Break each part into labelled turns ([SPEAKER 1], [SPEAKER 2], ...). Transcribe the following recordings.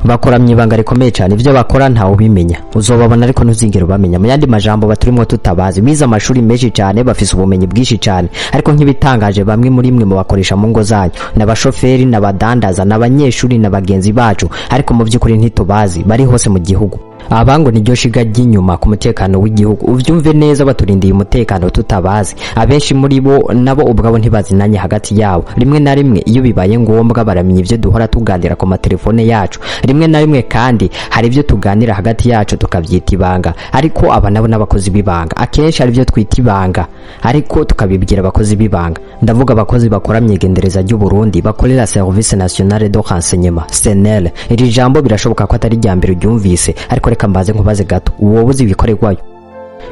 [SPEAKER 1] bakora mwibanga rikomeye cyane, ivyo bakora ntawo bimenya, uzobabona ariko ntuzigera bamenya. Mu yandi majambo baturimo tutabazi, biza amashuri menshi cyane, bafise ubumenyi bwinshi cyane, ariko nk'ibitangaje bamwe muri mwe mu bakoresha mu ngo zanyu n'abashoferi n'abadandaza n'abanyeshuri n'abagenzi bacu, ariko mu by'ukuri ntitubazi, bari hose mu gihugu. Abango niryo shiga ry'inyuma ku mutekano w'igihugu, uvyumve neza, baturindiye umutekano tutabazi. Abenshi muri bo nabo ubwabo ntibazinanye hagati yabo, rimwe na rimwe iyo bibaye ngombwa baramenya ivyo duhora tuganira ku matelefone yacu, rimwe na rimwe kandi hari ivyo tuganira hagati yacu tukavyita ibanga, ariko aba nabo n'abakozi b'ibanga. Akenshi hari ivyo twita ibanga ariko tukabibwira abakozi b'ibanga. Ndavuga abakozi bakora mwigendereza ry'Uburundi, bakorera Service National de Renseignement (SNL). Iri jambo birashoboka ko atari rya mbere uryumvise, ariko reka mbaze nkubaze gato, wowe uzi ibikorerwayo?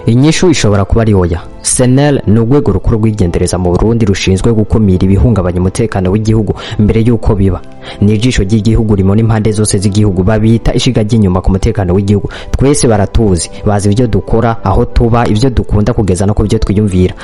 [SPEAKER 1] Inyishu ishobora kuba ari oya. SNL ni urwego rukuru rw'igendereza mu Burundi rushinzwe gukumira ibihungabanya umutekano w'igihugu mbere yuko biba. Ni ijisho ry'igihugu rimo n'impande zose z'igihugu, babita ishiga ry'inyuma ku mutekano w'igihugu. Twese baratuzi, bazi ibyo dukora, aho tuba, ibyo dukunda kugeza no ku byo twiyumvira.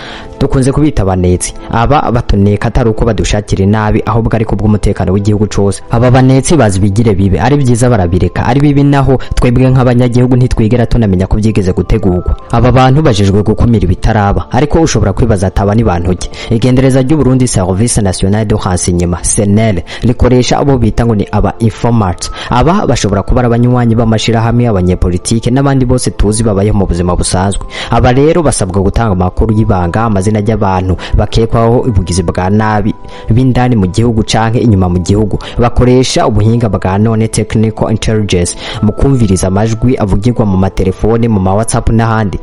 [SPEAKER 1] Dukunze kubita abanetsi. Aba batoneka atari uko badushakira inabi, ahubwo ari kubw'umutekano w'igihugu cose. Aba banetsi bazi bigire bibe, ari byiza barabireka, ari bibi naho twebwe nk'abanyagihugu ntitwigera tunamenya ko byigeze gutegurwa. Aba bantu bajejwe gukumira ibitaraba, ariko ushobora kwibaza ataba ni bantuke. Igendereza ry'Uburundi Service National de Renseignement (SNL) rikoresha abo bita ngo ni aba informants. Aba bashobora kuba abanywanyi b'amashira hamwe, abanyepolitike n'abandi bose tuzi babaye mu buzima busanzwe. Aba rero basabwa gutanga amakuru y'ibanga, amazina y'abantu bakekwaho ubugizi bwa nabi b'indani mu gihugu canke inyuma mu gihugu. Bakoresha ubuhinga bwa none technical intelligence mu kumviriza amajwi avugirwa mu matelefone, mu WhatsApp n'ahandi.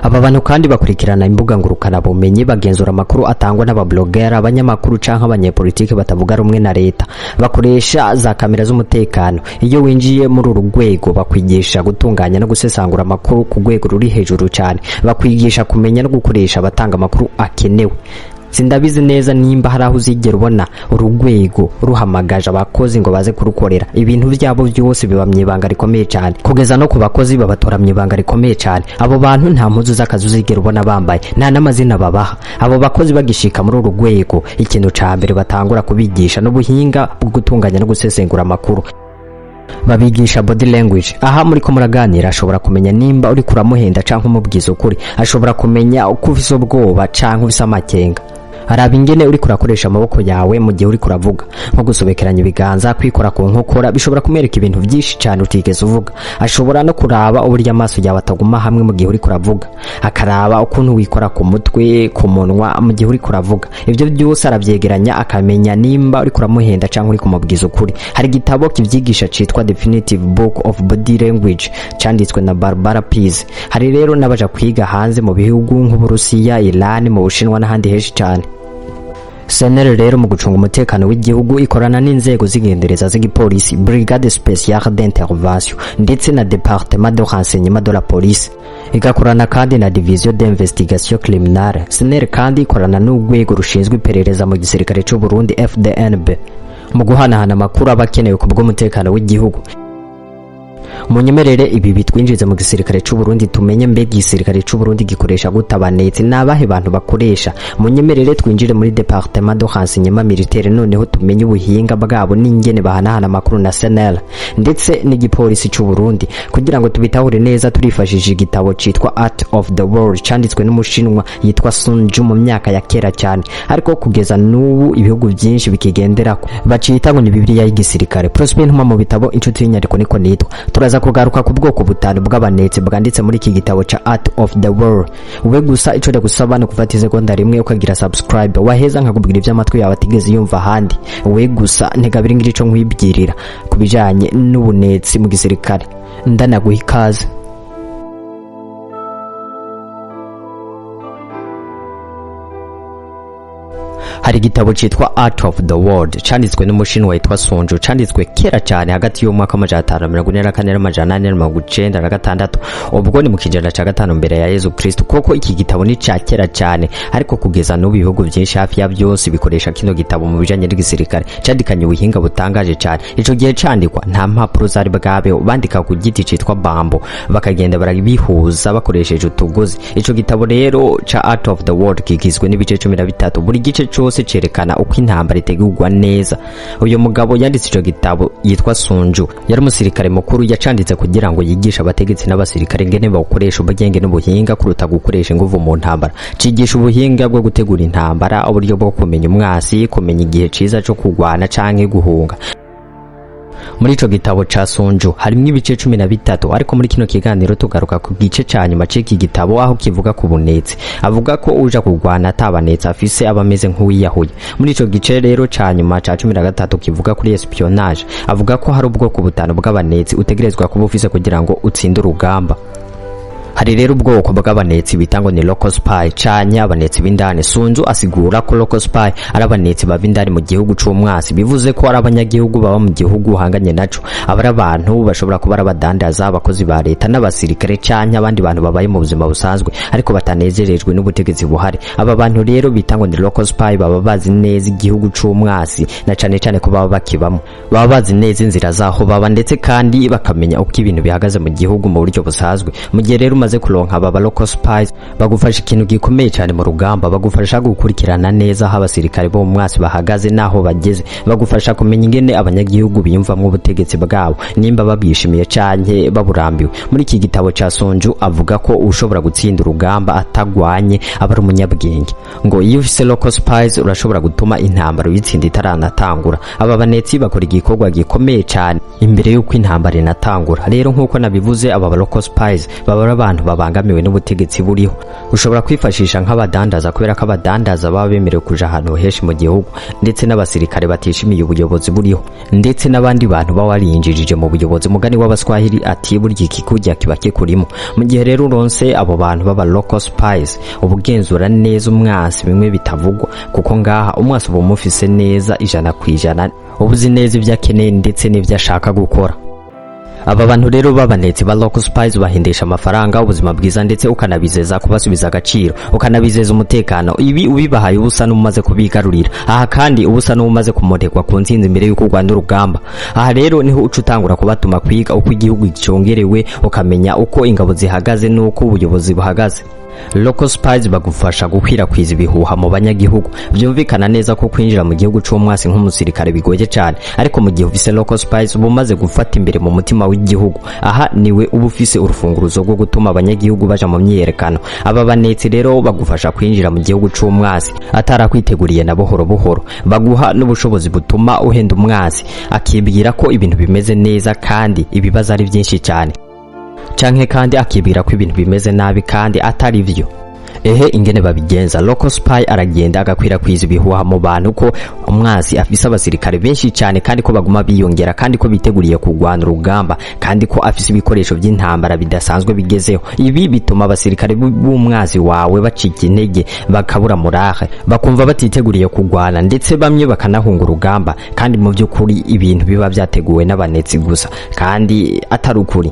[SPEAKER 1] Aba bantu kandi bakurikirana imbuga ngurukana bumenyi, bagenzura amakuru atangwa n'abablogger, abanyamakuru canke abanyepolitike batavuga rumwe na leta. Bakoresha za kamera z'umutekano. Iyo winjiye muri uru rwego bakwigisha gutunganya no gusesangura amakuru ku rwego ruri hejuru cyane, bakwigisha kumenya no gukoresha abatanga amakuru akenewe. Sindabizi neza nimba hari aho uzigera ubona urugwego ruhamagaje abakozi ngo baze kurukorera. Ibintu byabo byose biba mwibanga rikomeye cyane, kugeza no ku bakozi babatora mwibanga rikomeye cyane. Abo bantu nta mpuzu z'akazi uzigera ubona bambaye, nta n'amazina babaha. Abo bakozi bagishika muri urugwego, ikintu ca mbere batangura kubigisha n'ubuhinga bwo gutunganya no gusesengura amakuru. Babigisha body language. Aha muri ko muraganira ashobora kumenya nimba uri kuramuhenda canke umubwiza ukuri, ashobora kumenya uko ufise ubwoba canke ufise amakenga. Araba ingene uri kurakoresha amaboko yawe mu gihe uri kuravuga, nko gusobekeranya ibiganza, kwikora ku nkokora, bishobora kumereka ibintu byinshi cyane utigeze uvuga. Ashobora no kuraba uburyo amaso yawe ataguma hamwe mu gihe uri kuravuga, akaraba ukuntu wikora ku mutwe, ku munwa mu gihe uri kuravuga. Ibyo byose arabyegeranya akamenya nimba uri kuramuhenda canke uri kumubwiza ukuri. Hari igitabo kivyigisha citwa Definitive Book of Body Language canditswe na Barbara Pease. Hari rero n'abaja kwiga hanze mu bihugu nk'Uburusiya, Iran, mu Bushinwa n'ahandi henshi cyane. SNL rero mu gucunga umutekano w'igihugu ikorana n'inzego z'igendereza z'igipolisi, Brigade Spéciale d'Intervention ndetse na Département de Renseignement de la Police. Igakorana kandi na Division d'Investigation Criminale. SNL kandi ikorana n'urwego rushinzwe iperereza mu gisirikare cy'u Burundi FDNB mu guhanahana amakuru abakenewe ku bw'umutekano w'igihugu. Munyemerere ibi bitwinjiza mu gisirikare cy'u Burundi tumenye mbega igisirikare cy'u Burundi gikoresha gutabanetse nabahe bantu bakoresha. Munyemerere twinjire muri Département de Renseignement Militaire, noneho tumenye ubuhinga bwabo n'ingene bahanahana amakuru na SNL ndetse n'igipolisi cy'u Burundi. Kugira ngo tubitahure neza turifashishije igitabo citwa Art of the World canditswe n'umushinwa yitwa Sun Tzu mu myaka ya kera cyane, ariko kugeza n'ubu ibihugu byinshi bikigenderako bacita ngo ni Bibiliya y'igisirikare. Prosper Ntuma mu bitabo inshuti y'inyandiko niko nitwa. Turaza kugaruka ku bwoko butanu bw'abanetsi bwanditse muri iki gitabo ca Art of the World. Ube gusa ico ndagusaba no kufata isegonda rimwe ukagira subscribe, waheza nkakubwira ivy'amatwi yawe atigeze yumva handi. We gusa ntegabira ngira ico nkwibwirira kubijanye n'ubunetsi mu gisirikare. Ndanaguha ikaze. Hari igitabo citwa Art of the World canditswe n'umushinwa yitwa Sun Tzu, canditswe kera cyane hagati y'umwaka wa 544 n'amajana ubwo ni mu kijana ca gatanu mbere ya Yezu Kristo. Koko iki gitabo ni ca kera cyane, ariko kugeza n'ubu ibihugu byinshi hafi ya byose bikoresha kino gitabo mu bijanye n'igisirikare. Candikanye ubuhinga butangaje cyane. Ico gihe candikwa nta mpapuro zari bwabeho, bandika ku giti citwa bambo bakagenda barabihuza bakoresheje utugozi. Ico gitabo rero ca Art of the World kigizwe n'ibice 13, buri gice cyose cose cerekana uko intambara itegurwa neza. Uyu mugabo yanditse ico gitabo yitwa Sunju, yari umusirikare mukuru yacanditse kugira ngo yigisha abategetsi n'abasirikare ngene bakoresha ubwenge n'ubuhinga kuruta gukoresha inguvu mu ntambara. Cigisha ubuhinga bwo gutegura intambara, uburyo bwo kumenya umwasi, kumenya igihe ciza cyo kugwana canke guhunga. Muri ico gitabo ca Sunju harimwo ibice 13, ariko muri kino kiganiro tugaruka ku gice ca nyuma c'iki gitabo aho kivuga ku bunetsi. Avuga ko uja kugwana atabanetsi afise abameze nk'uwiyahuye. Muri ico gice rero ca nyuma ca 13 kivuga kuri espionage. Avuga ko hari ubwoko butanu bw'abanetsi utegerezwa kuba ufise kugira ngo utsinde urugamba. Hari rero ubwoko bw'abanetsi bitango ni local spy canya abanetsi b'indani. Sunju asigura ko local spy ari abanetsi bava indani mu gihugu c'umwasi, bivuze ko ari abanyagihugu baba mu gihugu hanganye naco. Abari abantu bashobora kuba ari abadandaza, abakozi ba leta n'abasirikare canya abandi bantu babaye mu buzima busanzwe ariko batanezerejwe n'ubutegetsi buhari. Aba bantu rero bitango ni local spy baba bazi neza igihugu c'umwasi na cane cane ko baba bakibamo, baba bazi neza inzira zaho baba ndetse kandi bakamenya uko ibintu bihagaze mu gihugu mu buryo busanzwe. Mu gihe rero umaze kuronka aba local spies bagufasha ikintu gikomeye cyane mu rugamba, bagufasha gukurikirana neza aho abasirikare bo mu mwasi bahagaze naho bageze, bagufasha kumenya ingene abanyagihugu biyumvamwo ubutegetsi bwabo, nimba babishimiye canke baburambiwe. Muri iki gitabo ca Sunju avuga ko ushobora gutsinda urugamba atagwanye aba ari umunyabwenge, ngo iyo ufise local spies urashobora gutuma intambara uyitsinda itaranatangura. Aba banetsi bakora igikorwa gikomeye cyane imbere y'uko intambara inatangura. Rero nk'uko nabivuze, aba local spies baba abantu babangamiwe n'ubutegetsi buriho. Ushobora kwifashisha nk'abadandaza kubera ko abadandaza baba bemerewe kuja ahantu henshi mu gihugu, ndetse n'abasirikare batishimiye ubuyobozi buriho, ndetse n'abandi bantu baba warinjirije mu buyobozi. Mugani w'abaswahili ati burya ikikujya kiba kikurimo. Mu gihe rero uronse abo bantu baba local spies ubugenzura neza umwasi bimwe bitavugwa, kuko ngaha umwasi uba umufise neza 100%, ubuzi neza ibyo akeneye ndetse n'ibyo ashaka gukora. Aba bantu rero babanetsi ba local spies bahindisha amafaranga, ubuzima bwiza ndetse ukanabizeza kubasubiza agaciro, ukanabizeza umutekano. Ibi ubibahaye ubusa n'umaze kubigarurira. Aha kandi ubusa n'umaze kumotekwa ku nsinzi imbere y'uko Rwanda urugamba. Aha rero niho uca utangura kubatuma kwiga uko igihugu gicongerewe, ukamenya uko ingabo zihagaze n'uko ubuyobozi buhagaze. Local spies bagufasha gukwirakwiza ibihuha mu banyagihugu. Byumvikana neza ko kwinjira mu gihugu c'umwasi nk'umusirikare bigoye cyane, ariko mu gihe ufise local spies bumaze gufata imbere mu mutima w'igihugu, aha niwe uba ufise urufunguruzo rwo gutuma abanyagihugu baja mu myiyerekano. Aba banetsi rero bagufasha kwinjira mu gihugu c'umwasi atarakwiteguriye na buhoro buhoro, baguha n'ubushobozi butuma uhenda umwasi akibwira ko ibintu bimeze neza kandi ibibazo ari byinshi cyane, canke kandi akibwira ko ibintu bimeze nabi kandi atari vyo. Ehe ingene babigenza. Local spy aragenda agakwirakwiza ibihuha mu bantu ko umwasi afise abasirikare benshi cyane kandi ko baguma biyongera kandi ko biteguriye kugwana urugamba kandi ko afise ibikoresho by'intambara bidasanzwe bigezeho. Ibi bituma abasirikare b'umwasi wawe bacika intege, bakabura morale, bakumva batiteguriye kugwana ndetse bamwe bakanahunga urugamba, kandi mu by'ukuri ibintu biba byateguwe n'abanetsi gusa kandi atari ukuri.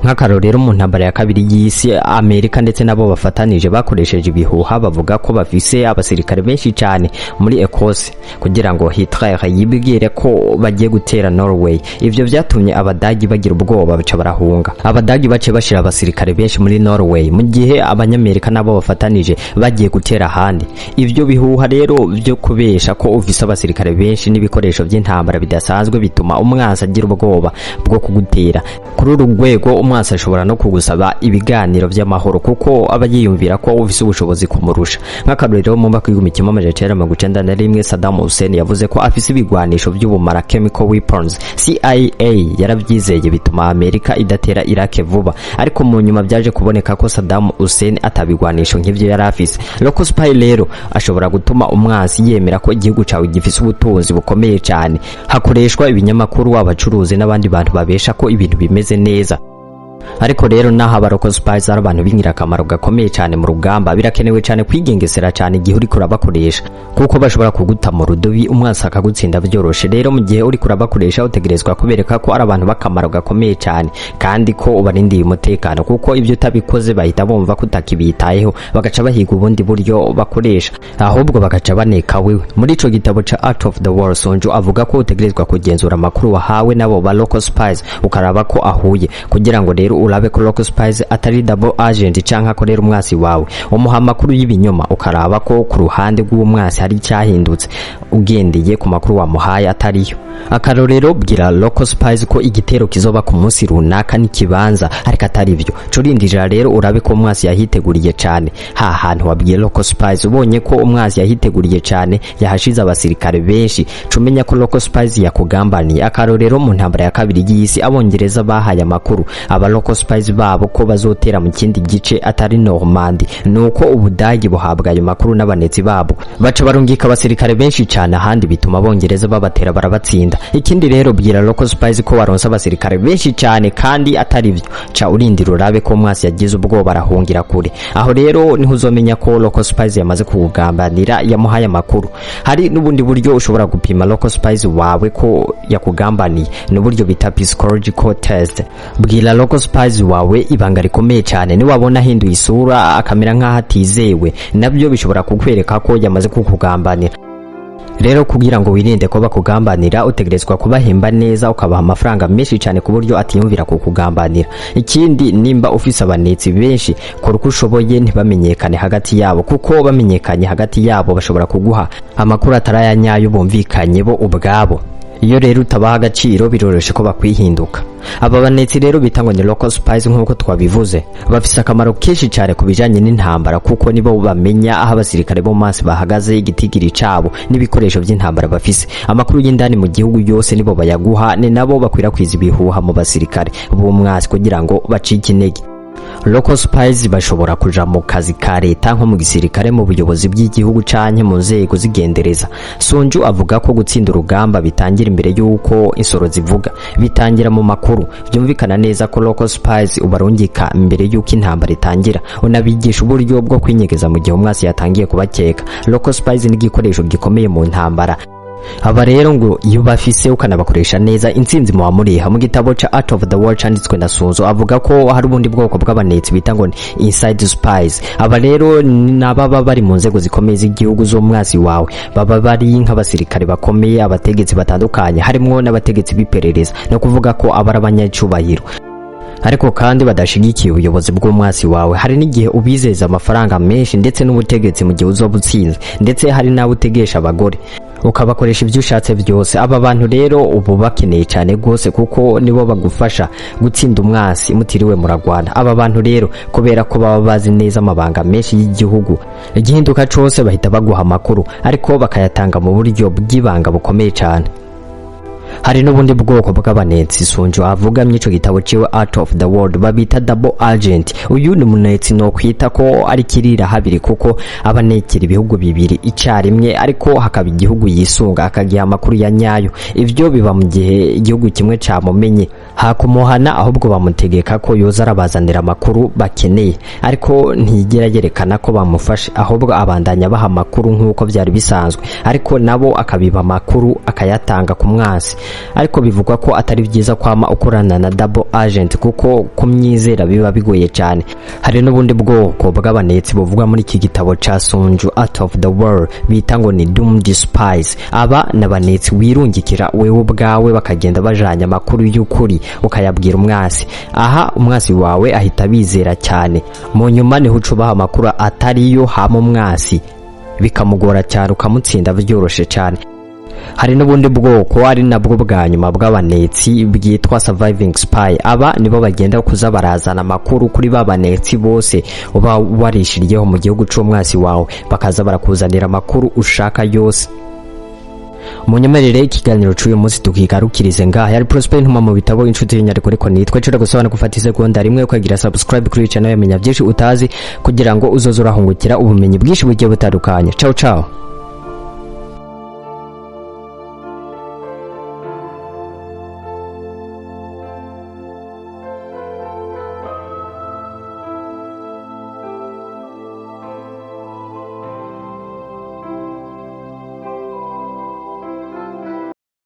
[SPEAKER 1] Nk'akarorero mu ntambara ya kabiri y'isi, Amerika ndetse nabo bafatanije bakoresheje ibihuha bavuga ko bafise abasirikare benshi cyane muri Ecosse kugira ngo Hitler yibwire ko bagiye gutera Norway. Ivyo vyatumye abadagi bagira ubwoba baca barahunga. Abadagi bace bashira abasirikare benshi muri Norway mu gihe abanyamerika nabo bafatanije bagiye gutera handi. Ivyo bihuha rero byo kubesha ko ufise abasirikare benshi n'ibikoresho by'intambara bidasanzwe bituma umwansi agira ubwoba bwo kugutera. Kuri uru rwego umwasi ashobora no kugusaba ibiganiro vy'amahoro kuko aba yiyumvira ko ufise ubushobozi kumurusha. Nk'akarorero mu mwaka w'1991 Saddam Hussein yavuze ko afise ibigwanisho by'ubumara, chemical weapons. CIA yaravyizeye bituma Amerika idatera Iraq vuba, ariko mu nyuma byaje kuboneka ko Saddam Hussein atabigwanisho nk'ivyo yari afise. Local spy rero ashobora gutuma umwasi yemera ko igihugu cawe gifise ubutunzi bukomeye cyane, hakoreshwa ibinyamakuru, abacuruzi n'abandi bantu babesha ko ibintu bimeze neza. Ariko rero naho aba local spies ari abantu b'ingirakamaro gakomeye cyane mu rugamba, birakenewe cyane kwigengesera cyane igihe uri kurabakoresha, kuko bashobora kuguta mu rudobi umwasi akagutsinda byoroshe. Rero mu gihe uri kurabakoresha utegerezwa kubereka ko ari abantu b'akamaro gakomeye cyane kandi ko ubarindiye umutekano, kuko ibyo utabikoze bahita bumva ko utakibitayeho, bagaca bahiga ubundi buryo bakoresha, ahubwo bagaca baneka wewe. Muri ico gitabo ca Art of the War, Sunju avuga ko utegerezwa kugenzura amakuru wahawe nabo ba local spies ukaraba ko ahuye, kugira ngo rero rero urabe ko local spies atari double agent canke akorera umwasi wawe, umuha amakuru y'ibinyoma ukaraba ko ku ruhande rw'umwasi hari cyahindutse ugendeye ku makuru wamuhaye atariyo. Akarorero bwira local spies ko igitero kizoba ku munsi runaka n'ikibanza ariko atari byo. Curindira rero urabe ko umwasi yahiteguriye cyane. Ha hantu wabwiye local spies ubonye ko umwasi yahiteguriye cyane yahashize abasirikare benshi, cumenya ko local spies yakugambaniye. Akarorero mu ntambara ya kabiri y'isi abongereza bahaye amakuru aba local spies babo ko bazotera mu kindi gice atari Normandi, nuko ubudagi buhabwa ayo makuru n'abanetsi babo, baca barungika abasirikare benshi cyane ahandi bituma abongereza babatera barabatsinda. Ikindi rero bwira local spies ko waronsa abasirikare benshi cyane kandi atari byo, ca urindira urabe ko umwasi yagize ubwoba arahungira kure. Aho rero niho uzomenya ko local spies yamaze kukugambanira yamuhaye amakuru. Hari n'ubundi buryo ushobora gupima local spies wawe ko yakugambaniye, n'uburyo bita psychological test. Bwira local spies wawe ibanga rikomeye cyane, ni wabona ahinduye isura akamera nk'aho atizewe, nabyo bishobora kukwereka ko yamaze kukugambanira. Rero kugira ngo wirinde ko bakugambanira utegerezwa kubahemba neza ukabaha amafaranga menshi cyane ku buryo atiyumvira kukugambanira. Ikindi nimba ufise abanetsi benshi kora uko ushoboye ntibamenyekane hagati yabo, kuko bamenyekanye hagati yabo bashobora kuguha amakuru atarayanyayo bumvikanye bo ubwabo. Iyo rero utabaha agaciro biroroshe ko bakwihinduka. Aba banetsi rero bitangwa ni local spies nk'uko twabivuze, bafise akamaro kenshi cyane kubijanye n'intambara kuko nibo bamenya aho abasirikare bo maso bahagaze, igitigiri cabo n'ibikoresho by'intambara bafise. Amakuru y'indani mu gihugu yose nibo bayaguha, ni nabo bakwirakwiza ibihuha mu basirikare b'umwasi kugira ngo bacike intege. Local spies bashobora kuja mu kazi ka leta nko mu gisirikare, mu buyobozi bw'igihugu canke mu nzego zigendereza. Sonju avuga ko gutsinda urugamba bitangira imbere y'uko insoro zivuga, bitangira mu makuru. Byumvikana neza ko local spies ubarungika imbere y'uko intambara itangira, unabigisha uburyo bwo kwinyegeza mu gihe umwasi yatangiye kubakeka. Local spies ni igikoresho gikomeye mu ntambara. Aba rero ngo iyo bafise ukanabakoresha neza intsinzi mu wamuriha. Mu gitabo ca Art of the War canditswe na Sunzo avuga ko hari ubundi bwoko bw'abanetsi bita ngo inside spies. Aba rero nababa bari mu nzego zikomeye z'igihugu zo mwasi wawe, baba bari nk'abasirikare bakomeye, abategetsi batandukanye, harimo n'abategetsi biperereza, no kuvuga ko abara abanyacubahiro ariko kandi badashigikiye ubuyobozi bw'umwasi wawe. Hari n'igihe ubizeza amafaranga menshi ndetse n'ubutegetsi mu gihe uzoba utsinze, ndetse hari nawe utegesha abagore ukabakoresha ibyo ushatse byose. Aba bantu rero ubu bakeneye cyane gose kuko nibo bagufasha gutsinda umwasi mutiriwe muragwana. Aba bantu rero kubera ko baba bazi neza amabanga menshi y'igihugu, igihinduka cose bahita baguha amakuru ariko bakayatanga mu buryo bw'ibanga bukomeye cyane. Hari n'ubundi bwoko bw'abanetsi Sonjo avuga mu ico gitabo ciwe Art of the World, babita double agent. Uyu ni umunetsi no kwita ko ari kirira habiri kuko abanekera ibihugu bibiri icarimwe, ariko hakaba igihugu yisunga akagiha amakuru ya nyayo. Ivyo biba mu gihe igihugu kimwe camumenye hakumuhana, ahubwo bamutegeka ko yoza arabazanira amakuru bakeneye, ariko ntiyigera yerekana ko bamufashe, ahubwo abandanya baha amakuru nk'uko byari bisanzwe, ariko nabo akabiba amakuru akayatanga ku mwasi. Ariko bivugwa ko atari byiza kwama ukorana na double agent kuko kumyizera biba bigoye cyane. Hari n'ubundi bwoko bw'abanetsi buvugwa muri iki gitabo ca Sonju Art of the War bita ngo ni doomed spies. Aba nabanetsi wirungikira wewe ubwawe bakagenda bajanya amakuru y'ukuri ukayabwira umwasi. Aha umwasi wawe ahita bizera cyane, mu nyuma niho ucubaha amakuru atariyo hama umwasi bikamugora cyane ukamutsinda byoroshe cyane. Hari n'ubundi bwoko ari nabwo bwa nyuma bw'abanetsi bwitwa surviving spy. Aba nibo bagenda kuza barazana amakuru kuri babanetsi bose uba warishiriyeho mu gihugu c'umwasi wawe, bakaza barakuzanira amakuru ushaka yose. Munyemerere ikiganiro cy'uyu munsi tukigarukirize ngaha. Yari Prosper Ntuma mu bitabo inshuti y'inyariko, ariko nitwe cyo gusobanura gufata isegonda rimwe ukagira subscribe kuri channel yamenya byinshi utazi kugira ngo uzoze urahungukira ubumenyi bwinshi bugiye butandukanye. Ciao ciao.